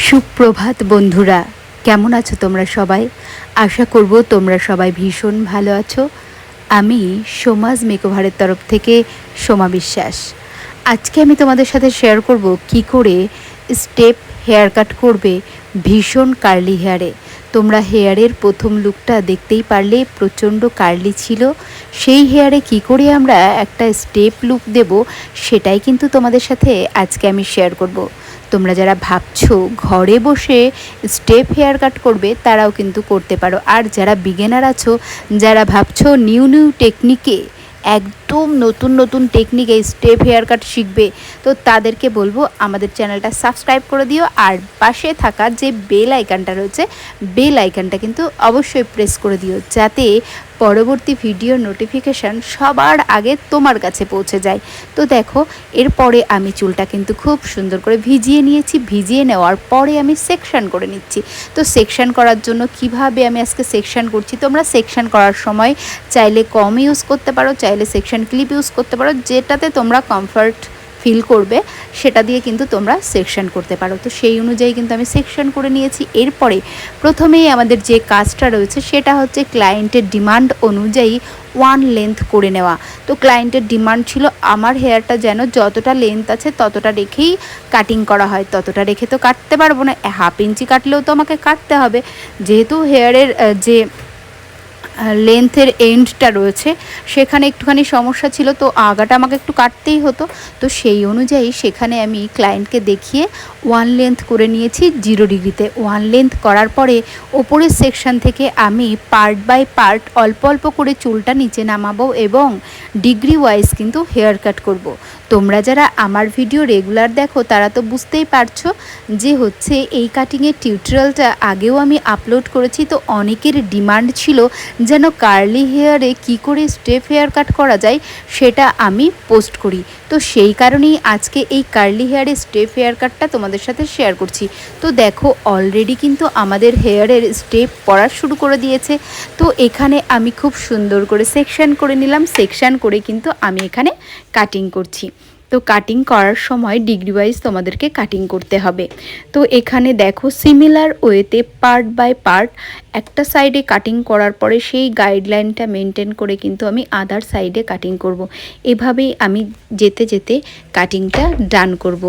সুপ্রভাত বন্ধুরা, কেমন আছো তোমরা সবাই? আশা করব তোমরা সবাই ভীষণ ভালো আছো। আমি সোমাজ মেকওভারের তরফ থেকে সোমা বিশ্বাস। আজকে আমি তোমাদের সাথে শেয়ার করব কি করে স্টেপ হেয়ার কাট করবে ভীষণ কার্লি হেয়ারে। তোমরা হেয়ারের প্রথম লুকটা দেখতেই পারলে, প্রচণ্ড কার্লি ছিল। সেই হেয়ারে কি করে আমরা একটা স্টেপ লুক দেব সেটাই কিন্তু তোমাদের সাথে আজকে আমি শেয়ার করব। তোমরা যারা ভাবছো ঘরে বসে স্টেপ হেয়ার কাট করবে তারাও কিন্তু করতে পারো। আর যারা বিগিনার আছো, যারা ভাবছো নিউ টেকনিকে, একদম নতুন নতুন টেকনিকে স্টেপ হেয়ার কাট শিখবে, তো তাদেরকে বলবো আমাদের চ্যানেলটা সাবস্ক্রাইব করে দিও। আর পাশে থাকা যে বেল আইকনটা রয়েছে, বেল আইকনটা কিন্তু অবশ্যই প্রেস করে দিও, যাতে পরবর্তী ভিডিও নোটিফিকেশান সবার আগে তোমার কাছে পৌঁছে যায়। তো দেখো, এরপরে আমি চুলটা কিন্তু খুব সুন্দর করে ভিজিয়ে নিয়েছি। ভিজিয়ে নেওয়ার পরে আমি সেকশন করে নিচ্ছি। তো সেকশন করার জন্য কিভাবে আমি আজকে সেকশন করছি, তোমরা সেকশন করার সময় চাইলে কম ইউজ করতে পারো, চাইলে সেকশন ক্লিপ ইউজ করতে পারো, যেটাতে তোমরা কমফর্ট ফিল করবে সেটা দিয়ে কিন্তু তোমরা সেকশন করতে পারো। তো সেই অনুযায়ী কিন্তু আমি সেকশন করে নিয়েছি। এরপরে প্রথমেই আমাদের যে কাজটা রয়েছে সেটা হচ্ছে ক্লায়েন্টের ডিমান্ড অনুযায়ী ওয়ান লেন্থ করে নেওয়া। তো ক্লায়েন্টের ডিমান্ড ছিল আমার হেয়ারটা যেন যতটা লেন্থ আছে ততটা রেখেই কাটিং করা হয়। ততটা রেখে তো কাটতে পারবো না, হাফ ইঞ্চি কাটলেও তো আমাকে কাটতে হবে, যেহেতু হেয়ারের যে লেন্থের এন্ডটা রয়েছে সেখানে একটুখানি সমস্যা ছিল, তো আগাটা আমাকে একটু কাটতেই হতো। তো সেই অনুযায়ী সেখানে আমি ক্লায়েন্টকে দেখিয়ে ওয়ান লেন্থ করে নিয়েছি 0 ডিগ্রিতে। ওয়ান লেন্থ করার পরে ওপরের সেকশন থেকে আমি পার্ট বাই পার্ট অল্প অল্প করে চুলটা নিচে নামাবো এবং ডিগ্রি ওয়াইজ কিন্তু হেয়ার কাট করব। তোমরা যারা আমার ভিডিও রেগুলার দেখো তারা তো বুঝতেই পারছো যে হচ্ছে এই কাটিংয়ের টিউটোরিয়ালটা আগেও আমি আপলোড করেছি। তো অনেকের ডিমান্ড ছিল যেন কার্লি হেয়ারে কি করে স্টেপ হেয়ার কাট করা যায় সেটা আমি পোস্ট করি। তো সেই কারণেই আজকে এই কার্লি হেয়ারে স্টেপ হেয়ার কাটটা তোমাদের সাথে শেয়ার করছি। তো দেখো, অলরেডি কিন্তু আমাদের হেয়ারের স্টেপ পড়া শুরু করে দিয়েছে। তো এখানে আমি খুব সুন্দর করে সেকশন করে নিলাম। সেকশন করে কিন্তু আমি এখানে কাটিং করছি। তো কাটিং করার সময় ডিগ্রি ওয়াইজ তোমাদেরকে কাটিং করতে হবে। তো এখানে দেখো, সিমিলার ওয়েতে পার্ট বাই পার্ট একটা সাইডে কাটিং করার পরে সেই গাইডলাইনটা মেনটেন করে কিন্তু আমি আদার সাইডে কাটিং করব। এভাবেই আমি যেতে যেতে কাটিংটা ডান করব।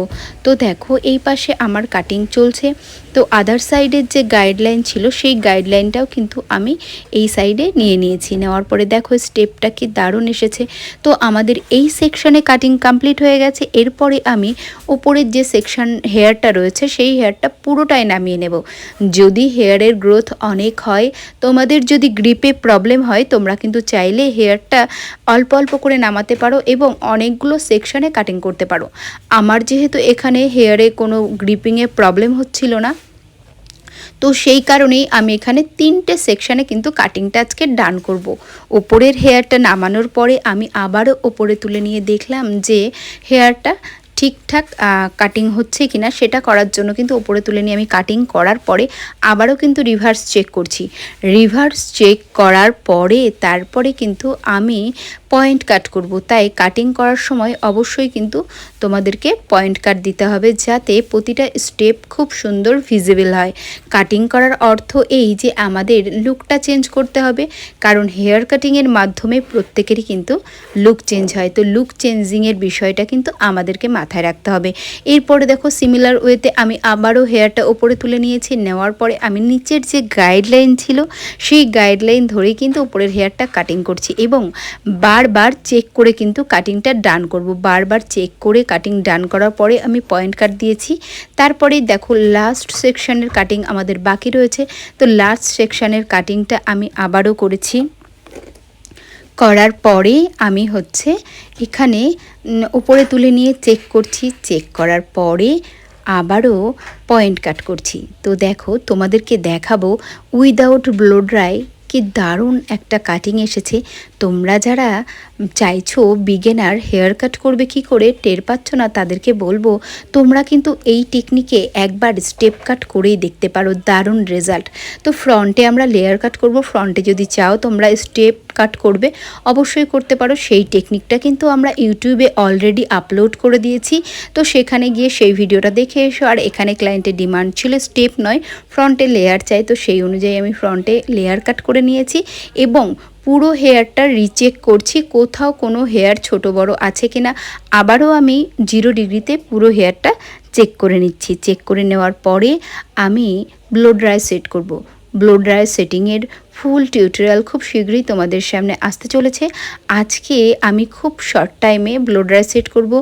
তো দেখো, এই পাশে আমার কাটিং চলছে। তো আদার সাইডের যে গাইডলাইন ছিল সেই গাইডলাইনটাও কিন্তু আমি এই সাইডে নিয়ে নিয়েছি। নেওয়ার পরে দেখো স্টেপটা কি দারুণ এসেছে। তো আমাদের এই সেকশনে কাটিং কমপ্লিট হয়ে গেছে। এরপরে আমি ওপরের যে সেকশন হেয়ারটা রয়েছে সেই হেয়ারটা পুরোটাই নামিয়ে নেব। যদি হেয়ারের গ্রোথ অনেক হয়, তোমাদের যদি গ্রিপে প্রবলেম হয়, তোমরা কিন্তু চাইলে হেয়ারটা অল্প অল্প করে নামাতে পারো এবং অনেকগুলো সেকশনে কাটিং করতে পারো। আমার যেহেতু এখানে হেয়ারে কোনো গ্রিপিংয়ে প্রবলেম হচ্ছিল না, তো সেই কারণেই আমি এখানে 3টে সেকশানে কিন্তু কাটিংটা আজকে ডান করব। ওপরের হেয়ারটা নামানোর পরে আমি আবারও ওপরে তুলে নিয়ে দেখলাম যে হেয়ারটা ঠিকঠাক কাটিং হচ্ছে কিনা, সেটা করার জন্য কিন্তু ওপরে তুলে নিয়ে আমি কাটিং করার পরে আবারও কিন্তু রিভার্স চেক করছি। রিভার্স চেক করার পরে তারপরে কিন্তু আমি পয়েন্ট কাট করব। তাই কাটিং করার সময় অবশ্যই কিন্তু তোমাদেরকে পয়েন্ট কাট দিতে হবে, যাতে প্রতিটা স্টেপ খুব সুন্দর ভিজিবল হয়। কাটিং করার অর্থ এই যে আমাদের লুকটা চেঞ্জ করতে হবে, কারণ হেয়ার কাটিংয়ের মাধ্যমে প্রত্যেকেরই কিন্তু লুক চেঞ্জ হয়। তো লুক চেঞ্জিংয়ের বিষয়টা কিন্তু আমাদেরকে মাথায় রাখতে হবে। এরপরে দেখো, সিমিলার ওয়েতে আমি আবারও হেয়ারটা ওপরে তুলে নিয়েছি। নেওয়ার পরে আমি নিচের যে গাইডলাইন ছিল সেই গাইডলাইন ধরেই কিন্তু উপরের হেয়ারটা কাটিং করছি এবং বারবার চেক করে কিন্তু কাটিংটা ডান করব। বারবার চেক করে কাটিং ডান করার পরে আমি পয়েন্ট কাট দিয়েছি। তারপরেই দেখো, লাস্ট সেকশনের কাটিং আমাদের বাকি রয়েছে। তো লাস্ট সেকশনের কাটিংটা আমি আবারও করেছি। করার পরে আমি হচ্ছে এখানে উপরে তুলে নিয়ে চেক করছি। চেক করার পরে আবারও পয়েন্ট কাট করছি। তো দেখো, তোমাদেরকে দেখাবো উইদাউট ব্লো ড্রাই কি দারুণ একটা কাটিং এসেছে। তোমরা যারা চাইছো বিগিনার হেয়ার কাট করবে কি করে টের পাচ্ছ না, তাদেরকে বলবো তোমরা কিন্তু এই টেকনিকে একবার স্টেপ কাট করেই দেখতে পারো, দারুণ রেজাল্ট। তো ফ্রন্টে আমরা লেয়ার কাট করব। ফ্রন্টে যদি চাও তোমরা স্টেপ কাট করবে অবশ্যই করতে পারো। সেই টেকনিকটা কিন্তু আমরা ইউটিউবে অলরেডি আপলোড করে দিয়েছি, তো সেখানে গিয়ে সেই ভিডিওটা দেখে এসো। আর এখানে ক্লায়েন্টের ডিমান্ড ছিল স্টেপ নয় ফ্রন্টে লেয়ার চাই, তো সেই অনুযায়ী আমি ফ্রন্টে লেয়ার কাট করে নিয়েছি এবং পুরো হেয়ারটা রিচেক করছি কোথাও কোনো হেয়ার ছোট বড় আছে কিনা। আবারও আমি 0 ডিগ্রিতে পুরো হেয়ারটা চেক করে নিচ্ছি। চেক করে নেওয়ার পরে আমি ব্লো ড্রাই সেট করব। ব্লো ড্রাই সেটিংয়ের ফুল টিউটোরিয়াল খুব শীঘ্রই তোমাদের সামনে আসতে চলেছে। আজকে আমি খুব শর্ট টাইমে ব্লো ড্রাই সেট করব,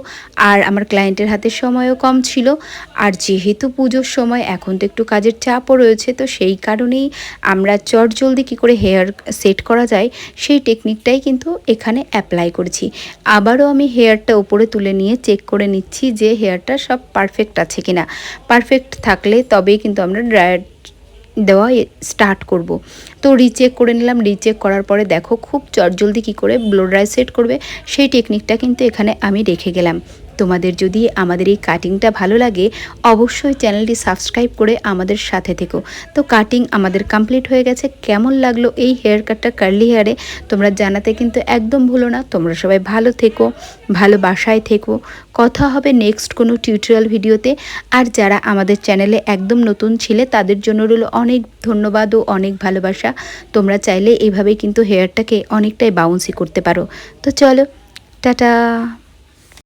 আর আমার ক্লায়েন্টের হাতে সময়ও কম ছিল। আর যেহেতু পুজোর সময় এখন তো একটু কাজের চাপও রয়েছে, তো সেই কারণেই আমরা চটজলদি কী করে হেয়ার সেট করা যায় সেই টেকনিকটাই কিন্তু এখানে অ্যাপ্লাই করেছি। আবারও আমি হেয়ারটা উপরে তুলে নিয়ে চেক করে নিচ্ছি যে হেয়ারটা সব পারফেক্ট আছে কিনা। পারফেক্ট থাকলে তবেই কিন্তু আমরা ড্রায়ার দেওয়া স্টার্ট করব। তো রিচেক করে নিলাম। রিচেক করার পরে দেখো খুব চটজলদি কী করে ব্লো ড্রাই সেট করবে সেই টেকনিকটা কিন্তু এখানে আমি রেখে গেলাম। তোমাদের যদি আমাদের এই কাটিংটা ভালো লাগে অবশ্যই চ্যানেলটি সাবস্ক্রাইব করে আমাদের সাথে থেকো। তো কাটিং আমাদের কমপ্লিট হয়ে গেছে। কেমন লাগলো এই হেয়ার কাটটা কার্লি হেয়ারে তোমরা জানাতে কিন্তু একদম ভুলো না। তোমরা সবাই ভালো থেকো, ভালো বাসায় থেকো। কথা হবে নেক্সট কোনো টিউটোরিয়াল ভিডিওতে। আর যারা আমাদের চ্যানেলে একদম নতুন ছিলে তাদের জন্য রইল অনেক ধন্যবাদ ও অনেক ভালোবাসা। তোমরা চাইলে এইভাবেই কিন্তু হেয়ারটাকে অনেকটাই বাউন্সি করতে পারো। তো চলো, টাটা।